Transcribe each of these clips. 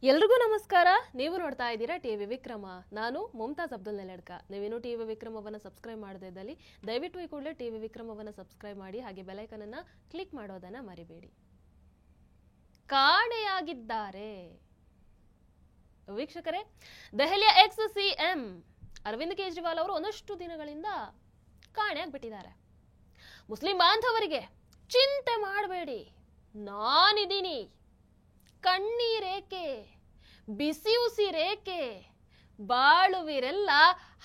ಎಲ್ರಿಗೂ ನಮಸ್ಕಾರ. ನೀವು ನೋಡ್ತಾ ಇದ್ದೀರಾ ಟಿವಿ ವಿಕ್ರಮ. ನಾನು ಮುಮ್ತಾಜ್ ಅಬ್ದುಲ್ ನೆಲಡ್ಕ. ನೀವೇನು ಟಿವಿ ವಿಕ್ರಮವನ್ನು ಸಬ್ಸ್ಕ್ರೈಬ್ ಮಾಡದೇ ಇದ್ದಲ್ಲಿ ದಯವಿಟ್ಟು ಈ ಕೂಡಲೇ ಟಿವಿ ವಿಕ್ರಮವನ್ನು ಸಬ್ಸ್ಕ್ರೈಬ್ ಮಾಡಿ, ಹಾಗೆ ಬೆಲ್ ಐಕಾನ್ ಅನ್ನು ಕ್ಲಿಕ್ ಮಾಡೋದನ್ನ ಮರಿಬೇಡಿ. ಕಾಣೆಯಾಗಿದ್ದಾರೆ ವೀಕ್ಷಕರೇ, ದೆಹಲಿಯ ಎಕ್ಸ್ ಸಿಎಂ ಅರವಿಂದ್ ಕೇಜ್ರಿವಾಲ್ ಅವರು ಒಂದಷ್ಟು ದಿನಗಳಿಂದ ಕಾಣೆಯಾಗ್ಬಿಟ್ಟಿದ್ದಾರೆ. ಮುಸ್ಲಿಂ ಬಾಂಧವರಿಗೆ ಚಿಂತೆ ಮಾಡಬೇಡಿ, ನಾನಿದ್ದೀನಿ, ಕಣ್ಣೀರೇಕೆ, ಬಿಸಿ ಉಸಿರೇಕೆ, ಬಾಳುವಿರೆಲ್ಲ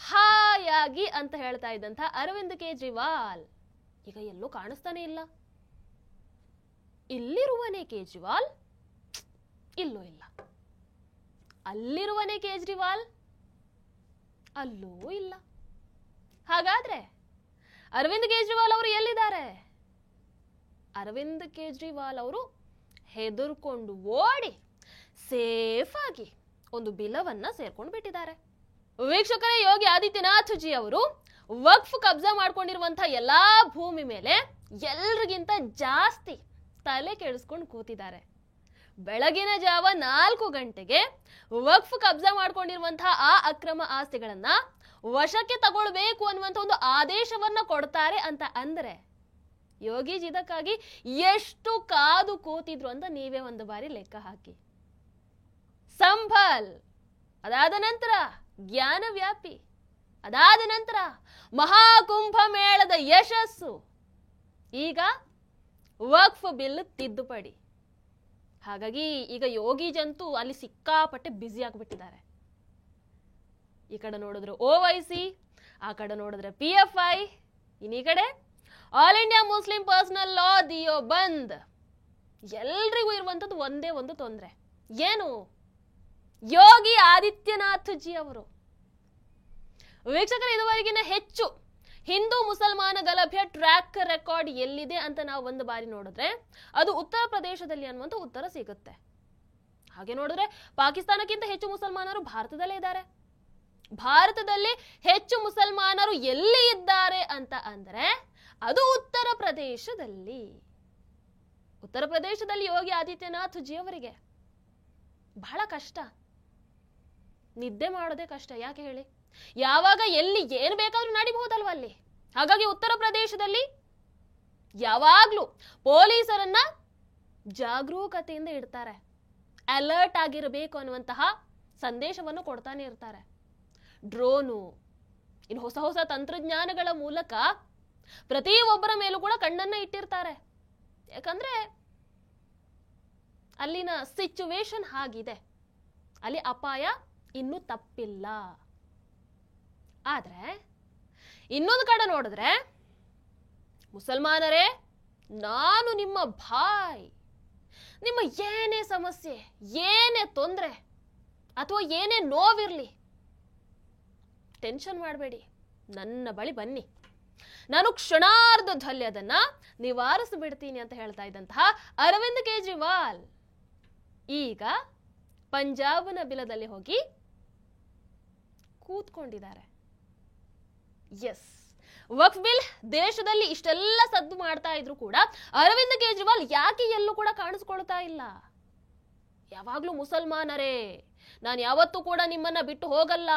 ಹಾಯಾಗಿ ಅಂತ ಹೇಳ್ತಾ ಇದ್ದಂತ ಅರವಿಂದ್ ಕೇಜ್ರಿವಾಲ್ ಈಗ ಎಲ್ಲೂ ಕಾಣಿಸ್ತಾನೆ ಇಲ್ಲ. ಇಲ್ಲಿರುವನೇ ಕೇಜ್ರಿವಾಲ್, ಇಲ್ಲೂ ಇಲ್ಲ. ಅಲ್ಲಿರುವನೇ ಕೇಜ್ರಿವಾಲ್, ಅಲ್ಲೂ ಇಲ್ಲ. ಹಾಗಾದ್ರೆ ಅರವಿಂದ್ ಕೇಜ್ರಿವಾಲ್ ಅವರು ಎಲ್ಲಿದ್ದಾರೆ? ಅರವಿಂದ್ ಕೇಜ್ರಿವಾಲ್ ಅವರು ಹೆದರ್ಕೊಂಡು ಓಡಿ ಸೇಫ್ ಆಗಿ ಒಂದು ಬಿಲವನ್ನ ಸೇರ್ಕೊಂಡು ಬಿಟ್ಟಿದ್ದಾರೆ. ವೀಕ್ಷಕರೇ, ಯೋಗಿ ಆದಿತ್ಯನಾಥ್ ಜಿ ಅವರು ವಕ್ಫ್ ಕಬ್ಜಾ ಮಾಡ್ಕೊಂಡಿರುವಂತಹ ಎಲ್ಲಾ ಭೂಮಿ ಮೇಲೆ ಎಲ್ರಿಗಿಂತ ಜಾಸ್ತಿ ತಲೆ ಕೆಡಿಸ್ಕೊಂಡು ಕೂತಿದ್ದಾರೆ. ಬೆಳಗಿನ ಜಾವ 4 ಗಂಟೆಗೆ ವಕ್ಫ್ ಕಬ್ಜಾ ಮಾಡ್ಕೊಂಡಿರುವಂತಹ ಆ ಅಕ್ರಮ ಆಸ್ತಿಗಳನ್ನ ವಶಕ್ಕೆ ತಗೊಳ್ಬೇಕು ಅನ್ನುವಂತ ಒಂದು ಆದೇಶವನ್ನ ಕೊಡ್ತಾರೆ ಅಂತ ಅಂದ್ರೆ ಯೋಗಿಜಿ ಇದಕ್ಕಾಗಿ ಎಷ್ಟು ಕಾದು ಕೂತಿದ್ರು ಅಂತ ನೀವೇ ಒಂದು ಬಾರಿ ಲೆಕ್ಕ ಹಾಕಿ. ಸಂಭಲ್, ಅದಾದ ನಂತರ ಜ್ಞಾನವ್ಯಾಪಿ, ಅದಾದ ನಂತರ ಮಹಾಕುಂಭ ಮೇಳದ ಯಶಸ್ಸು, ಈಗ ವಕ್ಫ್ ಬಿಲ್ ತಿದ್ದುಪಡಿ. ಹಾಗಾಗಿ ಈಗ ಯೋಗಿಜಂತೂ ಅಲ್ಲಿ ಸಿಕ್ಕಾಪಟ್ಟೆ ಬ್ಯುಸಿ ಆಗಿಬಿಟ್ಟಿದ್ದಾರೆ. ಈ ಕಡೆ ನೋಡಿದ್ರೆ OIC, ಆ ಕಡೆ ನೋಡಿದ್ರೆ PFI, ಇನ್ನೀ ಕಡೆ all India Muslim personal law ದಿಯೋ ಬಂದ್. ಎಲ್ರಿಗೂ ಇರುವಂತದ್ದು ಒಂದೇ ಒಂದು ತೊಂದರೆ, ಏನು? ಯೋಗಿ ಆದಿತ್ಯನಾಥ್ ಜಿ ಅವರು. ವೀಕ್ಷಕರು, ಇದುವರೆಗಿನ ಹೆಚ್ಚು ಹಿಂದೂ ಮುಸಲ್ಮಾನ ಗಲಭೆಯ ಟ್ರ್ಯಾಕ್ ರೆಕಾರ್ಡ್ ಎಲ್ಲಿದೆ ಅಂತ ನಾವು ಒಂದು ಬಾರಿ ನೋಡಿದ್ರೆ ಅದು ಉತ್ತರ ಪ್ರದೇಶದಲ್ಲಿ ಅನ್ನುವಂತ ಉತ್ತರ ಸಿಗುತ್ತೆ. ಹಾಗೆ ನೋಡಿದ್ರೆ ಪಾಕಿಸ್ತಾನಕ್ಕಿಂತ ಹೆಚ್ಚು ಮುಸಲ್ಮಾನರು ಭಾರತದಲ್ಲೇ ಇದ್ದಾರೆ. ಭಾರತದಲ್ಲಿ ಹೆಚ್ಚು ಮುಸಲ್ಮಾನರು ಎಲ್ಲಿ ಇದ್ದಾರೆ ಅಂತ ಅಂದ್ರೆ ಅದು ಉತ್ತರ ಪ್ರದೇಶದಲ್ಲಿ. ಉತ್ತರ ಪ್ರದೇಶದಲ್ಲಿ ಯೋಗಿ ಆದಿತ್ಯನಾಥ್ ಜಿ ಅವರಿಗೆ ಬಹಳ ಕಷ್ಟ, ನಿದ್ದೆ ಮಾಡೋದೇ ಕಷ್ಟ. ಯಾಕೆ ಹೇಳಿ? ಯಾವಾಗ ಎಲ್ಲಿ ಏನು ಬೇಕಾದ್ರೂ ನಡಿಬಹುದಲ್ವ ಅಲ್ಲಿ. ಹಾಗಾಗಿ ಉತ್ತರ ಪ್ರದೇಶದಲ್ಲಿ ಯಾವಾಗ್ಲೂ ಪೊಲೀಸರನ್ನ ಜಾಗರೂಕತೆಯಿಂದ ಇಡ್ತಾರೆ, ಅಲರ್ಟ್ ಆಗಿರಬೇಕು ಅನ್ನುವಂತಹ ಸಂದೇಶವನ್ನು ಕೊಡ್ತಾನೆ ಇರ್ತಾರೆ. ಡ್ರೋನು, ಇನ್ನು ಹೊಸ ಹೊಸ ತಂತ್ರಜ್ಞಾನಗಳ ಮೂಲಕ ಪ್ರತಿಯೊಬ್ಬರ ಮೇಲೂ ಕೂಡ ಕಣ್ಣನ್ನ ಇಟ್ಟಿರ್ತಾರೆ. ಯಾಕಂದ್ರೆ ಅಲ್ಲಿನ ಸಿಚುವೇಶನ್ ಹಾಗಿದೆ, ಅಲ್ಲಿ ಅಪಾಯ ಇನ್ನೂ ತಪ್ಪಿಲ್ಲ. ಆದ್ರೆ ಇನ್ನೊಂದು ಕಡೆ ನೋಡಿದ್ರೆ ಮುಸಲ್ಮಾನರೇ, ನಾನು ನಿಮ್ಮ ಭಾಯ್, ನಿಮ್ಮ ಏನೇ ಸಮಸ್ಯೆ, ಏನೇ ತೊಂದರೆ ಅಥವಾ ಏನೇ ನೋವಿರ್ಲಿ ಟೆನ್ಷನ್ ಮಾಡಬೇಡಿ, ನನ್ನ ಬಳಿ ಬನ್ನಿ, ನಾನು ಕ್ಷಣಾರ್ಧದಲ್ಲಿ ಅದನ್ನ ನಿವಾರಿಸಿಬಿಡ್ತೀನಿ ಅಂತ ಹೇಳ್ತಾ ಇದ್ದಂತಹ ಅರವಿಂದ್ ಕೇಜ್ರಿವಾಲ್ ಈಗ ಪಂಜಾಬ್ನ ಬಿಲದಲ್ಲಿ ಹೋಗಿ ಕೂತ್ಕೊಂಡಿದ್ದಾರೆ. ಎಸ್, ವಕ್ಫ್ ಬಿಲ್ ದೇಶದಲ್ಲಿ ಇಷ್ಟೆಲ್ಲ ಸದ್ದು ಮಾಡ್ತಾ ಇದ್ರು ಕೂಡ ಅರವಿಂದ್ ಕೇಜ್ರಿವಾಲ್ ಯಾಕೆ ಎಲ್ಲೂ ಕೂಡ ಕಾಣಿಸ್ಕೊಳ್ತಾ ಇಲ್ಲ? ಯಾವಾಗ್ಲೂ ಮುಸಲ್ಮಾನರೇ, ನಾನು ಯಾವತ್ತೂ ಕೂಡ ನಿಮ್ಮನ್ನ ಬಿಟ್ಟು ಹೋಗಲ್ಲ,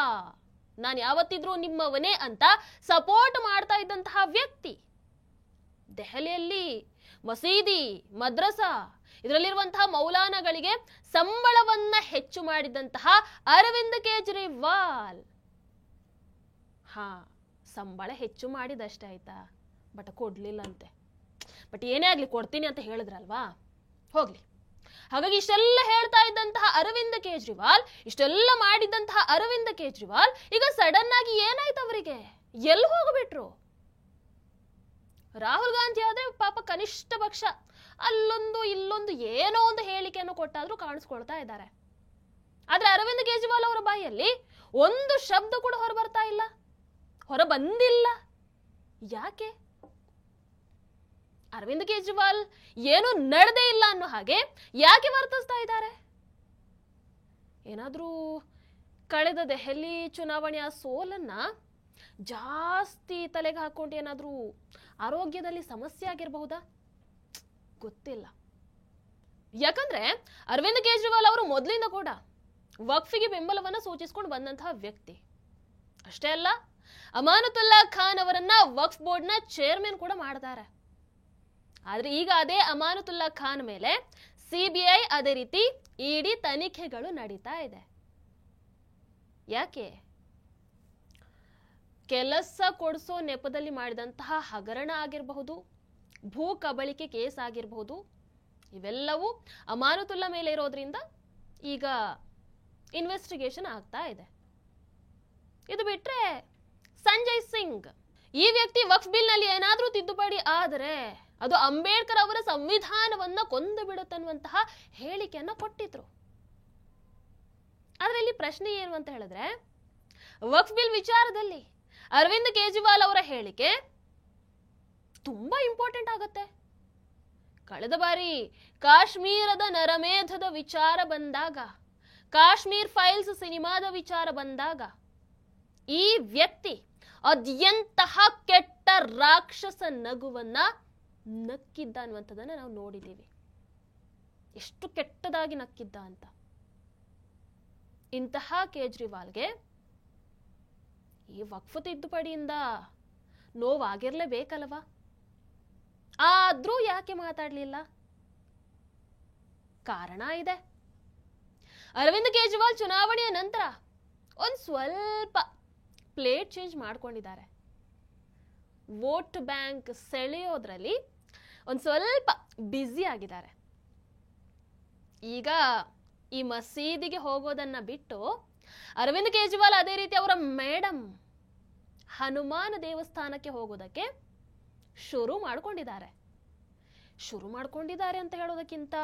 ನಾನು ಯಾವತ್ತಿದ್ರೂ ನಿಮ್ಮವನೇ ಅಂತ ಸಪೋರ್ಟ್ ಮಾಡ್ತಾ ಇದ್ದಂತಹ ವ್ಯಕ್ತಿ ದೆಹಲಿಯಲ್ಲಿ ಮಸೀದಿ, ಮದ್ರಸಾ ಇದರಲ್ಲಿರುವಂತಹ ಮೌಲಾನಗಳಿಗೆ ಸಂಬಳವನ್ನ ಹೆಚ್ಚು ಮಾಡಿದಂತಹ ಅರವಿಂದ್ ಕೇಜ್ರಿವಾಲ್ ಸಂಬಳ ಹೆಚ್ಚು ಮಾಡಿದಷ್ಟೇ ಆಯ್ತಾ, ಬಟ್ ಕೊಡ್ಲಿಲ್ಲಂತೆ. ಬಟ್ ಏನೇ ಆಗ್ಲಿ ಕೊಡ್ತೀನಿ ಅಂತ ಹೇಳಿದ್ರಲ್ವಾ, ಹೋಗ್ಲಿ. ಹಾಗಾಗಿ ಇಷ್ಟೆಲ್ಲ ಹೇಳ್ತಾ ಇದ್ದಂತಹ ಅರವಿಂದ್ ಕೇಜ್ರಿವಾಲ್, ಇಷ್ಟೆಲ್ಲ ಮಾಡಿದ್ದಂತಹ ಅರವಿಂದ್ ಕೇಜ್ರಿವಾಲ್ ಈಗ ಸಡನ್ ಆಗಿ ಏನಾಯ್ತು ಅವರಿಗೆ? ಎಲ್ಲಿ ಹೋಗ್ಬಿಟ್ರು? ರಾಹುಲ್ ಗಾಂಧಿ ಆದ್ರೆ ಪಾಪ ಕನಿಷ್ಠ ಪಕ್ಷ ಅಲ್ಲೊಂದು ಇಲ್ಲೊಂದು ಏನೋ ಒಂದು ಹೇಳಿಕೆಯನ್ನು ಕೊಟ್ಟಾದ್ರೂ ಕಾಣಿಸ್ಕೊಳ್ತಾ ಇದ್ದಾರೆ. ಆದ್ರೆ ಅರವಿಂದ್ ಕೇಜ್ರಿವಾಲ್ ಅವರ ಬಾಯಲ್ಲಿ ಒಂದು ಶಬ್ದ ಕೂಡ ಹೊರ ಬಂದಿಲ್ಲ. ಯಾಕೆ? ಅರವಿಂದ್ ಕೇಜ್ರಿವಾಲ್ ಏನು ನಡೆದೇ ಇಲ್ಲ ಅನ್ನೋ ಹಾಗೆ ಯಾಕೆ ವರ್ತಿಸ್ತಾ ಇದ್ದಾರೆ? ಏನಾದ್ರೂ ಕಳೆದ ದೆಹಲಿ ಚುನಾವಣೆಯ ಸೋಲನ್ನ ಜಾಸ್ತಿ ತಲೆಗೆ ಹಾಕೊಂಡು ಏನಾದ್ರೂ ಆರೋಗ್ಯದಲ್ಲಿ ಸಮಸ್ಯೆ ಆಗಿರಬಹುದಾ? ಗೊತ್ತಿಲ್ಲ. ಯಾಕಂದ್ರೆ ಅರವಿಂದ್ ಕೇಜ್ರಿವಾಲ್ ಅವರು ಮೊದಲಿಂದ ಕೂಡ ವಕ್ಫಿಗೆ ಬೆಂಬಲವನ್ನ ಸೂಚಿಸಿಕೊಂಡು ಬಂದಂತಹ ವ್ಯಕ್ತಿ. ಅಷ್ಟೇ ಅಲ್ಲ, ಅಮಾನತುಲ್ಲಾ ಖಾನ್ ಅವರನ್ನ ವಕ್ಫ್ ಬೋರ್ಡ್ನ ಚೇರ್ಮನ್ ಕೂಡ ಮಾಡ್ತಾರೆ. ಆದ್ರೆ ಈಗ ಅದೇ ಅಮಾನತುಲ್ಲಾ ಖಾನ್ ಮೇಲೆ ಸಿಬಿಐ ಅದೇ ರೀತಿ ಇಡಿ ತನಿಖೆಗಳು ನಡೀತಾ ಇದೆ. ಯಾಕೆ? ಕೆಲಸ ಕೊಡಿಸೋ ನೆಪದಲ್ಲಿ ಮಾಡಿದಂತಹ ಹಗರಣ ಆಗಿರಬಹುದು, ಭೂ ಕಬಳಿಕೆ ಕೇಸ್ ಆಗಿರಬಹುದು, ಇವೆಲ್ಲವೂ ಅಮಾನತುಲ್ಲಾ ಮೇಲೆ ಇರೋದ್ರಿಂದ ಈಗ ಇನ್ವೆಸ್ಟಿಗೇಷನ್ ಆಗ್ತಾ ಇದೆ. ಇದು ಬಿಟ್ರೆ ಸಂಜಯ್ ಸಿಂಗ್ ಈ ವ್ಯಕ್ತಿ ವಕ್ಫ್ ಬಿಲ್ ನಲ್ಲಿ ಏನಾದ್ರೂ ತಿದ್ದುಪಡಿ ಆದರೆ ಅದು ಅಂಬೇಡ್ಕರ್ ಅವರ ಸಂವಿಧಾನವನ್ನ ಕೊಂದು ಬಿಡುತ್ತನ್ನುವಂತಹ ಹೇಳಿಕೆಯನ್ನ ಕೊಟ್ಟಿದ್ರು. ಆದ್ರೆ ಇಲ್ಲಿ ಪ್ರಶ್ನೆ ಏನು ಅಂತ ಹೇಳಿದ್ರೆ, ವಕ್ಫ್ ಬಿಲ್ ವಿಚಾರದಲ್ಲಿ ಅರವಿಂದ್ ಕೇಜ್ರಿವಾಲ್ ಅವರ ಹೇಳಿಕೆ ತುಂಬಾ ಇಂಪಾರ್ಟೆಂಟ್ ಆಗುತ್ತೆ. ಕಳೆದ ಬಾರಿ ಕಾಶ್ಮೀರದ ನರಮೇಧದ ವಿಚಾರ ಬಂದಾಗ, ಕಾಶ್ಮೀರ್ ಫೈಲ್ಸ್ ಸಿನಿಮಾದ ವಿಚಾರ ಬಂದಾಗ ಈ ವ್ಯಕ್ತಿ ಅದ್ಯಂತಹ ಕೆಟ್ಟ ರಾಕ್ಷಸ ನಗುವನ್ನ ನಕ್ಕಿದ್ದ ಅನ್ನುವಂಥದ್ದನ್ನ ನಾವು ನೋಡಿದ್ದೀವಿ. ಎಷ್ಟು ಕೆಟ್ಟದಾಗಿ ನಕ್ಕಿದ್ದ ಅಂತ. ಇಂತಹ ಕೇಜ್ರಿವಾಲ್ಗೆ ಈ ವಕ್ಫ್ ತಿದ್ದುಪಡಿಯಿಂದ ನೋವಾಗಿರ್ಲೇಬೇಕಲ್ವಾ? ಆದ್ರೂ ಯಾಕೆ ಮಾತಾಡ್ಲಿಲ್ಲ? ಕಾರಣ ಇದೆ. ಅರವಿಂದ್ ಕೇಜ್ರಿವಾಲ್ ಚುನಾವಣೆಯ ನಂತರ ಒಂದ್ ಸ್ವಲ್ಪ ಪ್ಲೇಟ್ ಚೇಂಜ್ ಮಾಡ್ಕೊಂಡಿದ್ದಾರೆ. ವೋಟ್ ಬ್ಯಾಂಕ್ ಸೆಳೆಯೋದ್ರಲ್ಲಿ ಒಂದ್ ಸ್ವಲ್ಪ ಬ್ಯುಸಿ ಆಗಿದ್ದಾರೆ. ಈಗ ಈ ಮಸೀದಿಗೆ ಹೋಗೋದನ್ನ ಬಿಟ್ಟು ಅರವಿಂದ್ ಕೇಜ್ರಿವಾಲ್ ಅದೇ ರೀತಿ ಅವರ ಮೇಡಮ್ ಹನುಮಾನ್ ದೇವಸ್ಥಾನಕ್ಕೆ ಹೋಗೋದಕ್ಕೆ ಶುರು ಮಾಡ್ಕೊಂಡಿದ್ದಾರೆ ಅಂತ ಹೇಳೋದಕ್ಕಿಂತ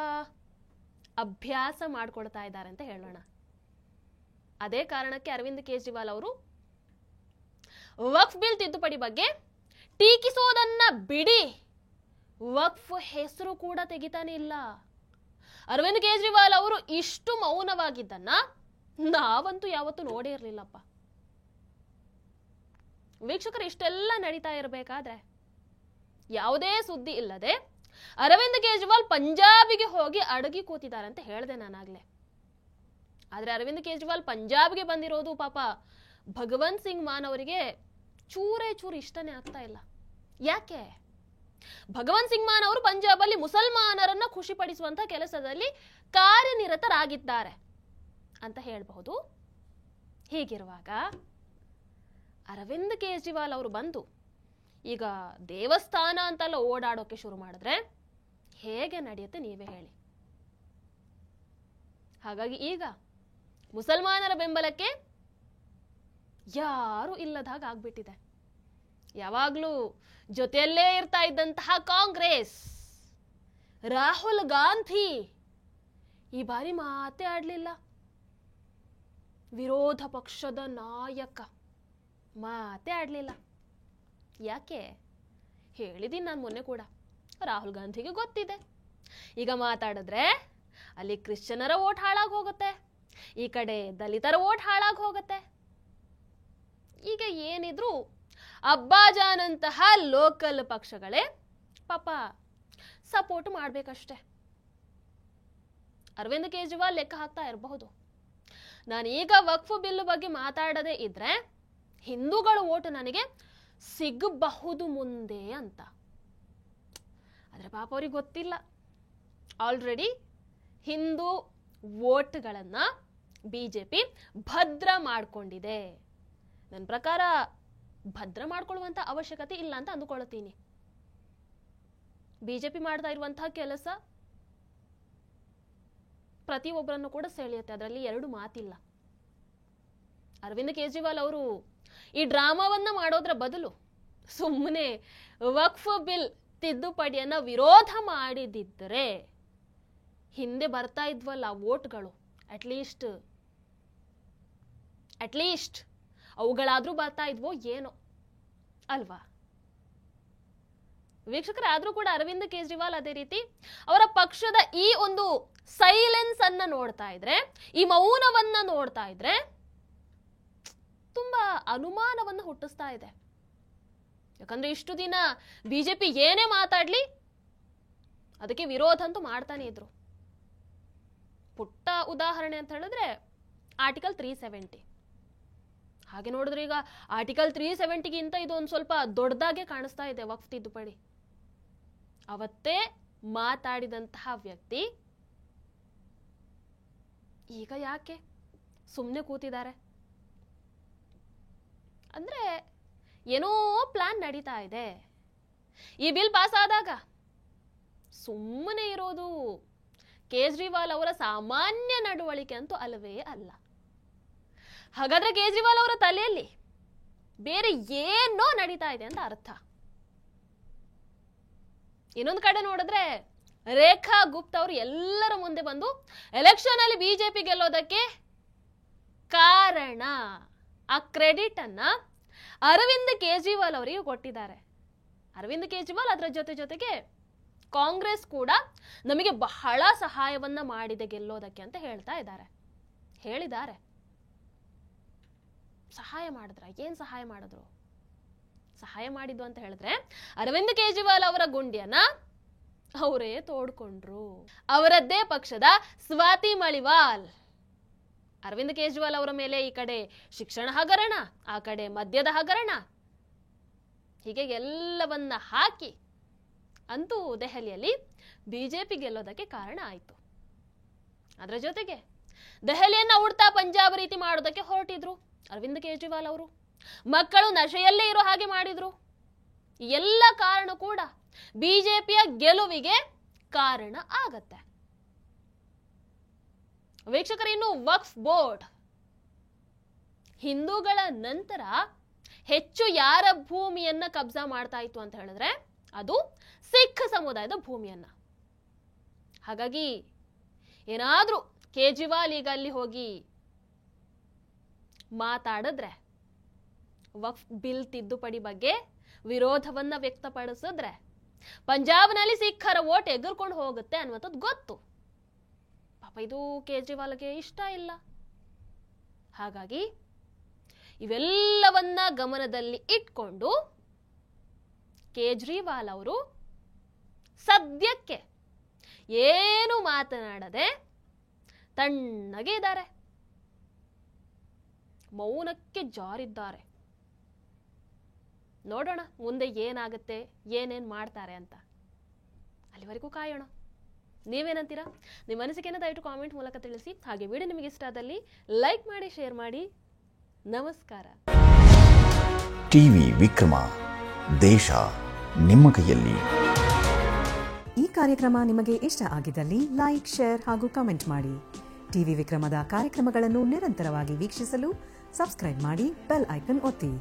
ಅಭ್ಯಾಸ ಮಾಡ್ಕೊಳ್ತಾ ಇದ್ದಾರೆ ಅಂತ ಹೇಳೋಣ. ಅದೇ ಕಾರಣಕ್ಕೆ ಅರವಿಂದ್ ಕೇಜ್ರಿವಾಲ್ ಅವರು ವಕ್ಫ್ ಬಿಲ್ ತಿದ್ದುಪಡಿ ಬಗ್ಗೆ ಟೀಕಿಸೋದನ್ನ ಬಿಡಿ, ವಕ್ಫ್ ಹೆಸರು ಕೂಡ ತೆಗಿತಾನೆ ಇಲ್ಲ. ಅರವಿಂದ್ ಕೇಜ್ರಿವಾಲ್ ಅವರು ಇಷ್ಟು ಮೌನವಾಗಿದ್ದನ್ನ ನಾವಂತೂ ಯಾವತ್ತೂ ನೋಡೇ ಇರಲಿಲ್ಲಪ್ಪ. ವೀಕ್ಷಕರು, ಇಷ್ಟೆಲ್ಲ ನಡೀತಾ ಇರಬೇಕಾದ್ರೆ ಯಾವುದೇ ಸುದ್ದಿ ಇಲ್ಲದೆ ಅರವಿಂದ್ ಕೇಜ್ರಿವಾಲ್ ಪಂಜಾಬಿಗೆ ಹೋಗಿ ಅಡಗಿ ಕೂತಿದ್ದಾರೆ ಅಂತ ಹೇಳಿದೆ ನಾನಾಗ್ಲೇ. ಆದ್ರೆ ಅರವಿಂದ್ ಕೇಜ್ರಿವಾಲ್ ಪಂಜಾಬ್ಗೆ ಬಂದಿರೋದು ಪಾಪ ಭಗವಂತ್ ಸಿಂಗ್ ಮಾನ್ ಅವರಿಗೆ ಚೂರೇ ಚೂರು ಇಷ್ಟನೇ ಆಗ್ತಾ ಇಲ್ಲ. ಯಾಕೆ? ಭಗವಂತ್ ಸಿಂಗ್ ಮಾನ್ ಅವರು ಪಂಜಾಬಲ್ಲಿ ಮುಸಲ್ಮಾನರನ್ನ ಖುಷಿ ಪಡಿಸುವಂತ ಕೆಲಸದಲ್ಲಿ ಕಾರ್ಯನಿರತರಾಗಿದ್ದಾರೆ ಅಂತ ಹೇಳಬಹುದು. ಹೀಗಿರುವಾಗ ಅರವಿಂದ್ ಕೇಜ್ರಿವಾಲ್ ಅವರು ಬಂದು ಈಗ ದೇವಸ್ಥಾನ ಅಂತೆಲ್ಲ ಓಡಾಡೋಕೆ ಶುರು ಮಾಡಿದ್ರೆ ಹೇಗೆ ನಡೆಯುತ್ತೆ ನೀವೇ ಹೇಳಿ. ಹಾಗಾಗಿ ಈಗ ಮುಸಲ್ಮಾನರ ಬೆಂಬಲಕ್ಕೆ ಯಾರು ಇಲ್ಲದಾಗ ಆಗ್ಬಿಟ್ಟಿದೆ. ಯಾವಾಗ್ಲೂ ಜೊತೆಯಲ್ಲೇ ಇರ್ತಾ ಇದ್ದಂತಹ ಕಾಂಗ್ರೆಸ್, ರಾಹುಲ್ ಗಾಂಧಿ ಈ ಬಾರಿ ಮಾತೇ ಆಡ್ಲಿಲ್ಲ. ವಿರೋಧ ಪಕ್ಷದ ನಾಯಕ ಮಾತೇ ಆಡ್ಲಿಲ್ಲ. ಯಾಕೆ? ಹೇಳಿದೀನಿ ನಾನು ಮೊನ್ನೆ ಕೂಡ, ರಾಹುಲ್ ಗಾಂಧಿಗೆ ಗೊತ್ತಿದೆ ಈಗ ಮಾತಾಡಿದ್ರೆ ಅಲ್ಲಿ ಕ್ರಿಶ್ಚಿಯನರ ವೋಟ್ ಹಾಳಾಗಿ ಹೋಗುತ್ತೆ, ಈ ಕಡೆ ದಲಿತರ ವೋಟ್ ಹಾಳಾಗಿ ಹೋಗುತ್ತೆ. ಈಗ ಏನಿದ್ರು ಅಬ್ಬಾಜಾನಂತಹ ಲೋಕಲ್ ಪಕ್ಷಗಳೇ ಪಾಪ ಸಪೋರ್ಟ್ ಮಾಡ್ಬೇಕಷ್ಟೆ. ಅರವಿಂದ್ ಕೇಜ್ರಿವಾಲ್ ಲೆಕ್ಕ ಹಾಕ್ತಾ ಇರಬಹುದು, ನಾನೀಗ ವಕ್ಫ್ ಬಿಲ್ ಬಗ್ಗೆ ಮಾತಾಡದೇ ಇದ್ರೆ ಹಿಂದೂಗಳ ವೋಟ್ ನನಗೆ ಸಿಗಬಹುದು ಮುಂದೆ ಅಂತ. ಆದ್ರೆ ಪಾಪ ಅವ್ರಿಗೆ ಗೊತ್ತಿಲ್ಲ, ಆಲ್ರೆಡಿ ಹಿಂದೂ ವೋಟ್ಗಳನ್ನ ಬಿಜೆಪಿ ಭದ್ರ ಮಾಡ್ಕೊಂಡಿದೆ. ನನ್ನ ಪ್ರಕಾರ ಭದ್ರ ಮಾಡ್ಕೊಳ್ಳುವಂತ ಅವಶ್ಯಕತೆ ಇಲ್ಲ ಅಂತ ಅಂದುಕೊಳ್ಳುತ್ತೀನಿ. ಬಿಜೆಪಿ ಮಾಡ್ತಾ ಇರುವಂತಹ ಕೆಲಸ ಪ್ರತಿಯೊಬ್ಬರನ್ನು ಕೂಡ ಸೆಳೆಯುತ್ತೆ, ಅದರಲ್ಲಿ ಎರಡು ಮಾತಿಲ್ಲ. ಅರವಿಂದ್ ಕೇಜ್ರಿವಾಲ್ ಅವರು ಈ ಡ್ರಾಮಾವನ್ನ ಮಾಡೋದ್ರ ಬದಲು ಸುಮ್ಮನೆ ವಕ್ಫ್ ಬಿಲ್ ತಿದ್ದುಪಡಿಯನ್ನ ವಿರೋಧ ಮಾಡಿದಿದ್ದರೆ ಹಿಂದೆ ಬರ್ತಾ ಇದ್ವಲ್ಲ ವೋಟ್ಗಳು, ಅಟ್ಲೀಸ್ಟ್ ಅವುಗಳಾದ್ರೂ ಬರ್ತಾ ಇದ್ವೋ ಏನೋ ಅಲ್ವಾ? ವೀಕ್ಷಕರೇ, ಆದ್ರೂ ಕೂಡ ಅರವಿಂದ್ ಕೇಜ್ರಿವಾಲ್ ಅದೇ ರೀತಿ ಅವರ ಪಕ್ಷದ ಈ ಒಂದು ಸೈಲೆನ್ಸ್ ಅನ್ನ ನೋಡ್ತಾ ಇದ್ರೆ, ಈ ಮೌನವನ್ನ ನೋಡ್ತಾ ಇದ್ರೆ ತುಂಬಾ ಅನುಮಾನವನ್ನು ಹುಟ್ಟಿಸ್ತಾ ಇದೆ. ಯಾಕಂದ್ರೆ ಇಷ್ಟು ದಿನ ಬಿಜೆಪಿ ಏನೇ ಮಾತಾಡ್ಲಿ ಅದಕ್ಕೆ ವಿರೋಧ ಅಂತೂ ಮಾಡ್ತಾನೆ ಇದ್ರು. ಪುಟ್ಟ ಉದಾಹರಣೆ ಅಂತ ಹೇಳಿದ್ರೆ ಆರ್ಟಿಕಲ್ 370. ಹಾಗೆ ನೋಡಿದ್ರೆ ಈಗ ಆರ್ಟಿಕಲ್ 370ಗಿಂತ ಇದು ಒಂದು ಸ್ವಲ್ಪ ದೊಡ್ಡದಾಗೆ ಕಾಣಿಸ್ತಾ ಇದೆ ವಕ್ಫ್ ತಿದ್ದುಪಡಿ. ಅವತ್ತೇ ಮಾತಾಡಿದಂತಹ ವ್ಯಕ್ತಿ ಈಗ ಯಾಕೆ ಸುಮ್ಮನೆ ಕೂತಿದ್ದಾರೆ ಅಂದ್ರೆ ಏನೋ ಪ್ಲಾನ್ ನಡೀತಾ ಇದೆ. ಈ ಬಿಲ್ ಪಾಸ್ ಆದಾಗ ಸುಮ್ಮನೆ ಇರೋದು ಕೇಜ್ರಿವಾಲ್ ಅವರ ಸಾಮಾನ್ಯ ನಡವಳಿಕೆ ಅಂತೂ ಅಲ್ಲವೇ ಅಲ್ಲ. ಹಾಗಾದ್ರೆ ಕೇಜ್ರಿವಾಲ್ ಅವರ ತಲೆಯಲ್ಲಿ ಬೇರೆ ಏನೋ ನಡೀತಾ ಇದೆ ಅಂತ ಅರ್ಥ. ಇನ್ನೊಂದು ಕಡೆ ನೋಡಿದ್ರೆ ರೇಖಾ ಗುಪ್ತಾ ಅವರು ಎಲ್ಲರ ಮುಂದೆ ಬಂದು ಎಲೆಕ್ಷನ್ ಅಲ್ಲಿ ಬಿಜೆಪಿ ಗೆಲ್ಲೋದಕ್ಕೆ ಕಾರಣ ಆ ಕ್ರೆಡಿಟ್ ಅನ್ನ ಅರವಿಂದ್ ಕೇಜ್ರಿವಾಲ್ ಅವರಿಗೆ ಕೊಟ್ಟಿದ್ದಾರೆ. ಅರವಿಂದ್ ಕೇಜ್ರಿವಾಲ್ ಅದರ ಜೊತೆಗೆ ಕಾಂಗ್ರೆಸ್ ಕೂಡ ನಮಗೆ ಬಹಳ ಸಹಾಯವನ್ನ ಮಾಡಿದೆ ಗೆಲ್ಲೋದಕ್ಕೆ ಅಂತ ಹೇಳಿದ್ದಾರೆ. ಸಹಾಯ ಮಾಡಿದ್ರ? ಏನ್ ಸಹಾಯ ಮಾಡಿದ್ರು? ಸಹಾಯ ಮಾಡಿದ್ದು ಅಂತ ಹೇಳಿದ್ರೆ ಅರವಿಂದ್ ಕೇಜ್ರಿವಾಲ್ ಅವರ ಗುಂಡಿಯನ್ನ ಅವರೇ ತೋಡ್ಕೊಂಡ್ರು. ಅವರದ್ದೇ ಪಕ್ಷದ ಸ್ವಾತಿ ಮಲಿವಾಲ್ ಅರವಿಂದ್ ಕೇಜ್ರಿವಾಲ್ ಅವರ ಮೇಲೆ ಈ ಕಡೆ ಶಿಕ್ಷಣ ಹಗರಣ, ಆ ಕಡೆ ಮದ್ಯದ ಹಗರಣ, ಹೀಗೆ ಎಲ್ಲವನ್ನ ಹಾಕಿ ಅಂತೂ ದೆಹಲಿಯಲ್ಲಿ ಬಿಜೆಪಿ ಗೆಲ್ಲೋದಕ್ಕೆ ಕಾರಣ ಆಯ್ತು. ಅದರ ಜೊತೆಗೆ ದೆಹಲಿಯನ್ನ ಉಡ್ತಾ ಪಂಜಾಬ್ ರೀತಿ ಮಾಡೋದಕ್ಕೆ ಹೊರಟಿದ್ರು ಅರವಿಂದ್ ಕೇಜ್ರಿವಾಲ್ ಅವರು. ಮಕ್ಕಳು ನಶೆಯಲ್ಲೇ ಇರೋ ಹಾಗೆ ಮಾಡಿದ್ರು. ಎಲ್ಲ ಕಾರಣ ಕೂಡ ಬಿಜೆಪಿಯ ಗೆಲುವಿಗೆ ಕಾರಣ ಆಗತ್ತೆ. ವೀಕ್ಷಕರು, ಇನ್ನು ವಕ್ಫ್ ಬೋರ್ಡ್ ಹಿಂದೂಗಳ ನಂತರ ಹೆಚ್ಚು ಯಾರ ಭೂಮಿಯನ್ನ ಕಬ್ಜಾ ಮಾಡ್ತಾ ಇತ್ತು ಅಂತ ಹೇಳಿದ್ರೆ ಅದು ಸಿಖ್ ಸಮುದಾಯದ ಭೂಮಿಯನ್ನ. ಹಾಗಾಗಿ ಏನಾದ್ರೂ ಕೇಜ್ರಿವಾಲ್ ಈಗ ಅಲ್ಲಿ ಹೋಗಿ ಮಾತಾಡಿದ್ರೆ, ವಕ್ಫ್ ಬಿಲ್ ತಿದ್ದುಪಡಿ ಬಗ್ಗೆ ವಿರೋಧವನ್ನ ವ್ಯಕ್ತಪಡಿಸಿದ್ರೆ ಪಂಜಾಬ್ನಲ್ಲಿ ಸಿಖ್ಖರ ವೋಟ್ ಎಗರ್ಕೊಂಡು ಹೋಗುತ್ತೆ ಅನ್ನುವಂಥದ್ದು ಗೊತ್ತು. ಪಾಪ ಇದು ಕೇಜ್ರಿವಾಲ್ಗೆ ಇಷ್ಟ ಇಲ್ಲ. ಹಾಗಾಗಿ ಇವೆಲ್ಲವನ್ನ ಗಮನದಲ್ಲಿ ಇಟ್ಕೊಂಡು ಕೇಜ್ರಿವಾಲ್ ಅವರು ಸದ್ಯಕ್ಕೆ ಏನು ಮಾತನಾಡದೆ ತಣ್ಣಗೆ ಇದ್ದಾರೆ, ಮೌನಕ್ಕೆ ಜಾರಿದ್ದಾರೆ. ನೋಡೋಣ ಮುಂದೆ ಏನಾಗುತ್ತೆ, ಏನೇನ್ ಮಾಡ್ತಾರೆ ಅಂತ. ಅಲ್ಲಿವರೆಗೂ ಕಾಯೋಣ. ನೀವೇನಂತೀರಾ? ನಿಮ್ಮ ಅನಿಸಿಕೆಯನ್ನು ದಯವಿಟ್ಟು ಕಾಮೆಂಟ್ ಮೂಲಕ ತಿಳಿಸಿ. ಹಾಗೆ ವಿಡಿಯೋ ನಿಮಗೆ ಇಷ್ಟ ಆದಲ್ಲಿ ಲೈಕ್ ಮಾಡಿ, ಶೇರ್ ಮಾಡಿ. ನಮಸ್ಕಾರ. ಟಿವಿ ವಿಕ್ರಮ, ದೇಶ ನಿಮ್ಮ ಕೈಯಲ್ಲಿ. ಈ ಕಾರ್ಯಕ್ರಮ ನಿಮಗೆ ಇಷ್ಟ ಆಗಿದ್ದಲ್ಲಿ ಲೈಕ್, ಶೇರ್ ಹಾಗೂ ಕಮೆಂಟ್ ಮಾಡಿ. ಟಿವಿ ವಿಕ್ರಮದ ಕಾರ್ಯಕ್ರಮಗಳನ್ನು ನಿರಂತರವಾಗಿ ವೀಕ್ಷಿಸಲು ಸಬ್ಸ್ಕ್ರೈಬ್ ಮಾಡಿ, ಬೆಲ್ ಐಕನ್ ಒತ್ತಿ.